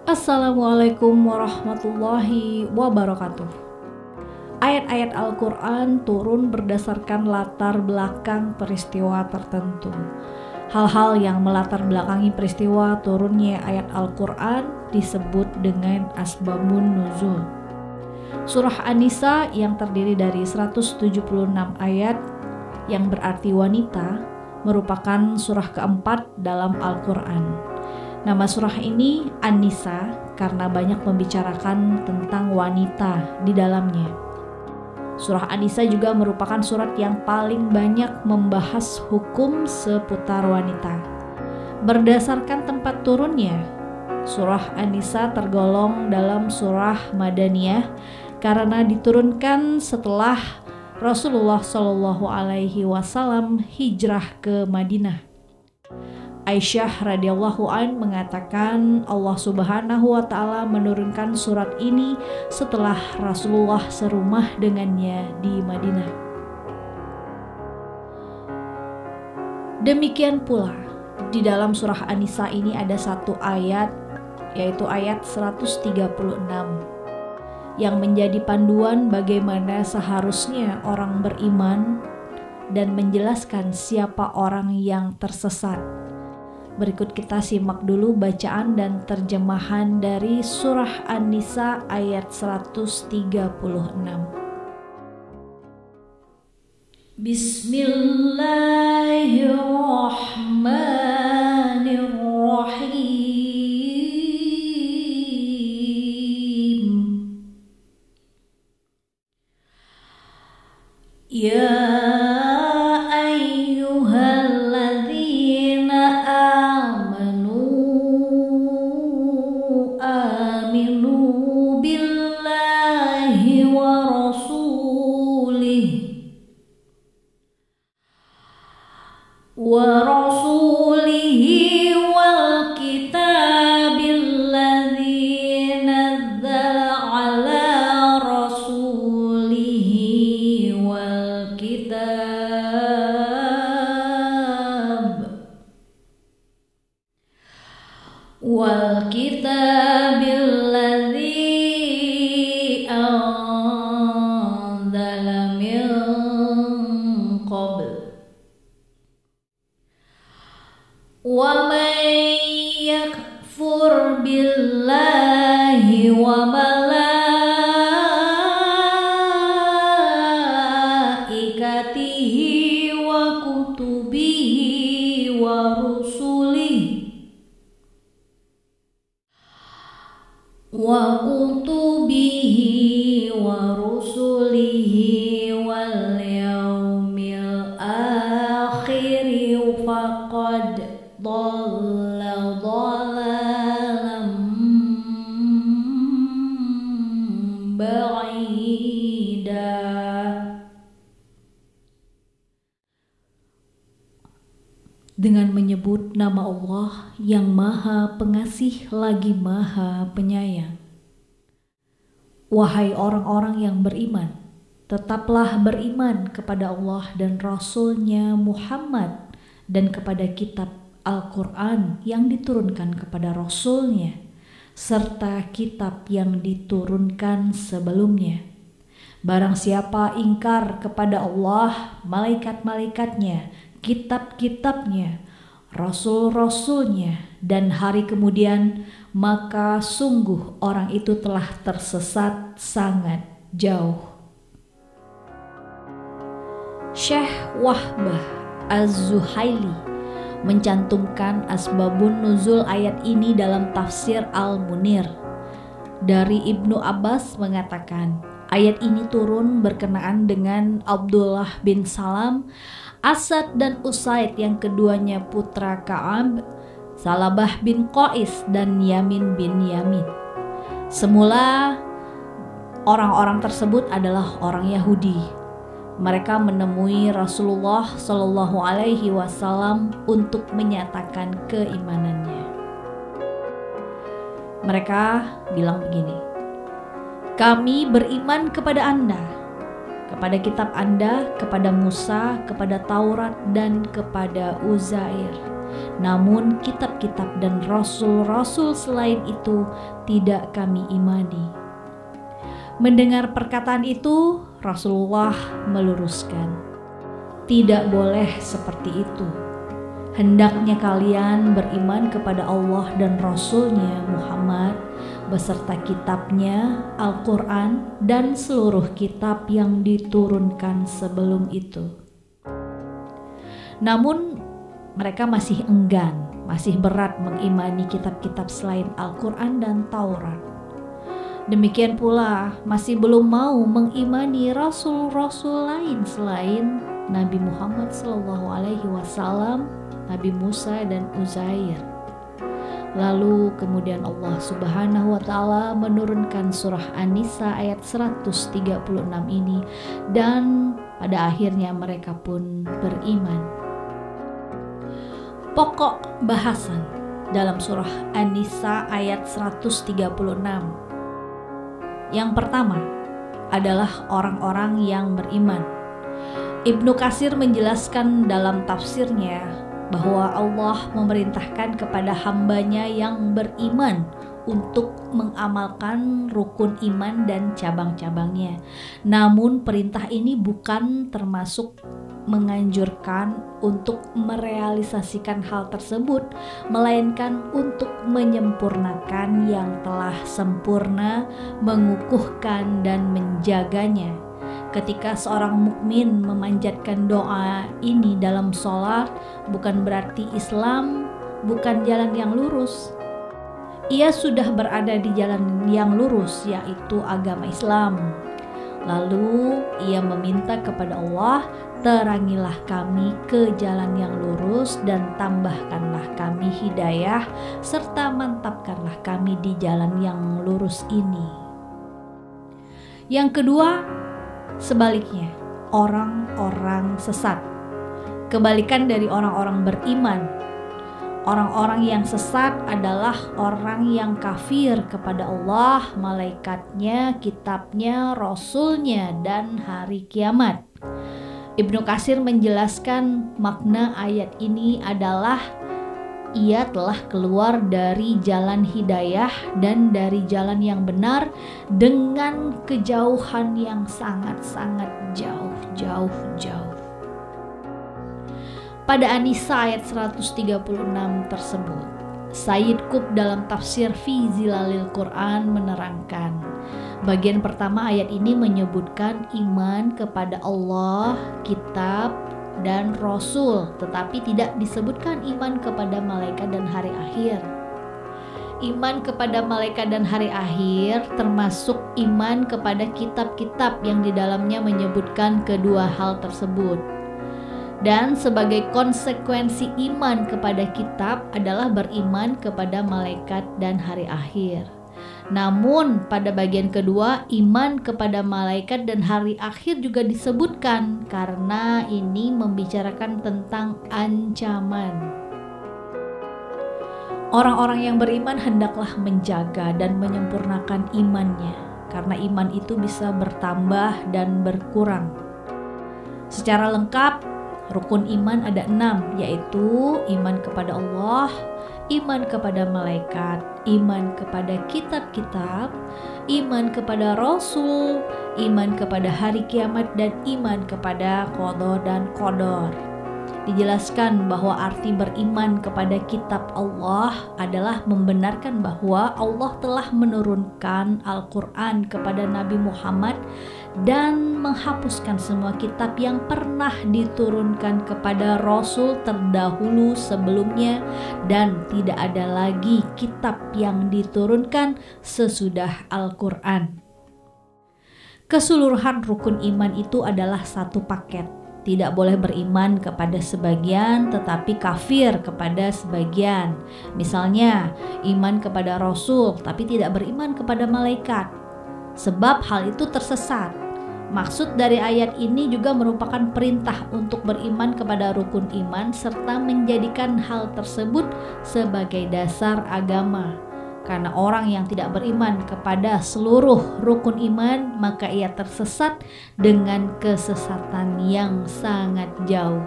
Assalamualaikum warahmatullahi wabarakatuh. Ayat-ayat Al-Quran turun berdasarkan latar belakang peristiwa tertentu. Hal-hal yang melatar belakangi peristiwa turunnya ayat Al-Quran disebut dengan asbabun nuzul. Surah An-Nisa yang terdiri dari 176 ayat yang berarti wanita merupakan surah keempat dalam Al-Quran. Nama surah ini An-Nisa karena banyak membicarakan tentang wanita di dalamnya. Surah An-Nisa juga merupakan surat yang paling banyak membahas hukum seputar wanita. Berdasarkan tempat turunnya, surah An-Nisa tergolong dalam surah Madaniyah karena diturunkan setelah Rasulullah SAW hijrah ke Madinah. Aisyah radhiyallahu an mengatakan Allah Subhanahu wa taala menurunkan surat ini setelah Rasulullah serumah dengannya di Madinah. Demikian pula di dalam surah An-Nisa ini ada satu ayat, yaitu ayat 136 yang menjadi panduan bagaimana seharusnya orang beriman dan menjelaskan siapa orang yang tersesat. Berikut kita simak dulu bacaan dan terjemahan dari surah An-Nisa ayat 136. Bismillahirrahmanirrahim. Ya ورسوله والكتاب الذي نزل على رسوله والكتاب الذي أنزل من قبل ومن يكفر بالله وملائكته وكتبه ورسله واليوم الآخر فقد ضل ضلالا بعيدا. Dengan menyebut nama Allah yang Maha Pengasih lagi Maha Penyayang. Wahai orang-orang yang beriman, tetaplah beriman kepada Allah dan Rasul-Nya Muhammad dan kepada kitab Al-Quran yang diturunkan kepada Rasul-Nya serta kitab yang diturunkan sebelumnya. Barang siapa ingkar kepada Allah, malaikat-malaikatnya, kitab-kitabnya, rasul-rasulnya, dan hari kemudian, maka sungguh orang itu telah tersesat sangat jauh. Syekh Wahbah Az-Zuhaili mencantumkan asbabun nuzul ayat ini dalam tafsir Al-Munir. Dari Ibnu Abbas mengatakan, ayat ini turun berkenaan dengan Abdullah bin Salam, Asad dan Usaid yang keduanya putra Ka'ab, Salabah bin Qais dan Yamin bin Yamin. Semula orang-orang tersebut adalah orang Yahudi. Mereka menemui Rasulullah SAW untuk menyatakan keimanannya. Mereka bilang begini, kami beriman kepada Anda, kepada kitab Anda, kepada Musa, kepada Taurat, dan kepada Uzair. Namun kitab-kitab dan rasul-rasul selain itu tidak kami imani." Mendengar perkataan itu, Rasulullah meluruskan, "Tidak boleh seperti itu. Hendaknya kalian beriman kepada Allah dan Rasul-Nya Muhammad beserta kitabnya, Al-Quran, dan seluruh kitab yang diturunkan sebelum itu." Namun mereka masih enggan, masih berat mengimani kitab-kitab selain Al-Quran dan Taurat. Demikian pula masih belum mau mengimani rasul-rasul lain selain Nabi Muhammad SAW, Nabi Musa dan Uzair. Lalu kemudian Allah Subhanahu wa Ta'ala menurunkan surah An-Nisa ayat 136 ini, dan pada akhirnya mereka pun beriman. Pokok bahasan dalam surah An-Nisa ayat 136. Yang pertama adalah orang-orang yang beriman. Ibnu Katsir menjelaskan dalam tafsirnya bahwa Allah memerintahkan kepada hambanya yang beriman untuk mengamalkan rukun iman dan cabang-cabangnya. Namun perintah ini bukan termasuk menganjurkan untuk merealisasikan hal tersebut, melainkan untuk menyempurnakan yang telah sempurna, mengukuhkan dan menjaganya. Ketika seorang mukmin memanjatkan doa ini dalam sholat, bukan berarti Islam bukan jalan yang lurus. Ia sudah berada di jalan yang lurus, yaitu agama Islam. Lalu ia meminta kepada Allah, "Terangilah kami ke jalan yang lurus dan tambahkanlah kami hidayah, serta mantapkanlah kami di jalan yang lurus ini." Yang kedua, sebaliknya, orang-orang sesat. Kebalikan dari orang-orang beriman. Orang-orang yang sesat adalah orang yang kafir kepada Allah, malaikatnya, kitabnya, rasulnya, dan hari kiamat. Ibnu Katsir menjelaskan makna ayat ini adalah ia telah keluar dari jalan hidayah dan dari jalan yang benar dengan kejauhan yang sangat-sangat jauh. Pada An-Nisa ayat 136 tersebut, Sayyid Qutb dalam tafsir Fi Zilalil Quran menerangkan, bagian pertama ayat ini menyebutkan iman kepada Allah, kitab, dan Rasul, tetapi tidak disebutkan iman kepada malaikat dan hari akhir. Iman kepada malaikat dan hari akhir termasuk iman kepada kitab-kitab yang di dalamnya menyebutkan kedua hal tersebut. Dan sebagai konsekuensi iman kepada kitab adalah beriman kepada malaikat dan hari akhir. Namun pada bagian kedua, iman kepada malaikat dan hari akhir juga disebutkan karena ini membicarakan tentang ancaman. Orang-orang yang beriman hendaklah menjaga dan menyempurnakan imannya, karena iman itu bisa bertambah dan berkurang. Secara lengkap, rukun iman ada 6, yaitu iman kepada Allah, iman kepada malaikat, iman kepada kitab-kitab, iman kepada Rasul, iman kepada hari kiamat, dan iman kepada qada dan qadar. Dijelaskan bahwa arti beriman kepada kitab Allah adalah membenarkan bahwa Allah telah menurunkan Al-Quran kepada Nabi Muhammad dan menghapuskan semua kitab yang pernah diturunkan kepada Rasul terdahulu sebelumnya, dan tidak ada lagi kitab yang diturunkan sesudah Al-Quran. Keseluruhan rukun iman itu adalah satu paket. Tidak boleh beriman kepada sebagian tetapi kafir kepada sebagian. Misalnya, iman kepada Rasul tapi tidak beriman kepada malaikat. Sebab hal itu tersesat. Maksud dari ayat ini juga merupakan perintah untuk beriman kepada rukun iman serta menjadikan hal tersebut sebagai dasar agama. Karena orang yang tidak beriman kepada seluruh rukun iman, maka ia tersesat dengan kesesatan yang sangat jauh.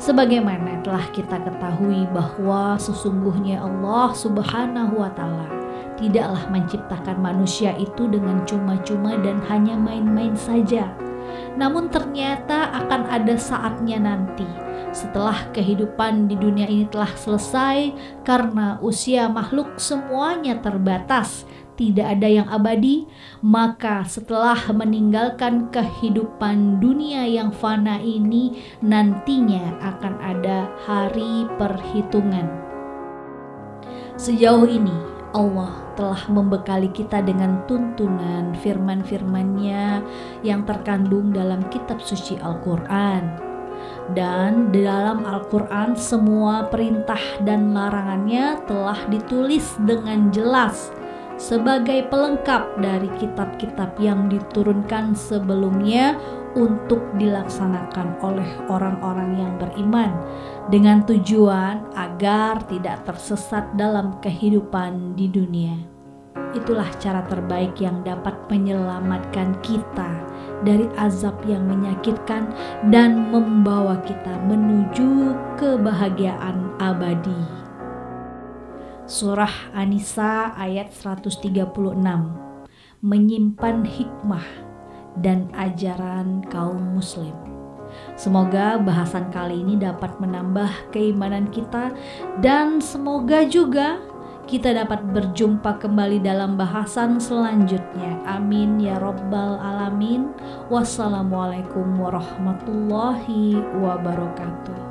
Sebagaimana telah kita ketahui bahwa sesungguhnya Allah Subhanahu wa Ta'ala tidaklah menciptakan manusia itu dengan cuma-cuma dan hanya main-main saja. Namun ternyata akan ada saatnya nanti setelah kehidupan di dunia ini telah selesai, karena usia makhluk semuanya terbatas, tidak ada yang abadi, maka setelah meninggalkan kehidupan dunia yang fana ini, nantinya akan ada hari perhitungan. Sejauh ini Allah telah membekali kita dengan tuntunan firman-firman-Nya yang terkandung dalam kitab suci Al-Quran. Dan di dalam Al-Quran semua perintah dan larangannya telah ditulis dengan jelas sebagai pelengkap dari kitab-kitab yang diturunkan sebelumnya untuk dilaksanakan oleh orang-orang yang beriman, dengan tujuan agar tidak tersesat dalam kehidupan di dunia. Itulah cara terbaik yang dapat menyelamatkan kita dari azab yang menyakitkan dan membawa kita menuju kebahagiaan abadi. Surah An-Nisa ayat 136, menyimpan hikmah dan ajaran kaum muslim. Semoga bahasan kali ini dapat menambah keimanan kita, dan semoga juga kita dapat berjumpa kembali dalam bahasan selanjutnya. Amin ya rabbal alamin. Wassalamualaikum warahmatullahi wabarakatuh.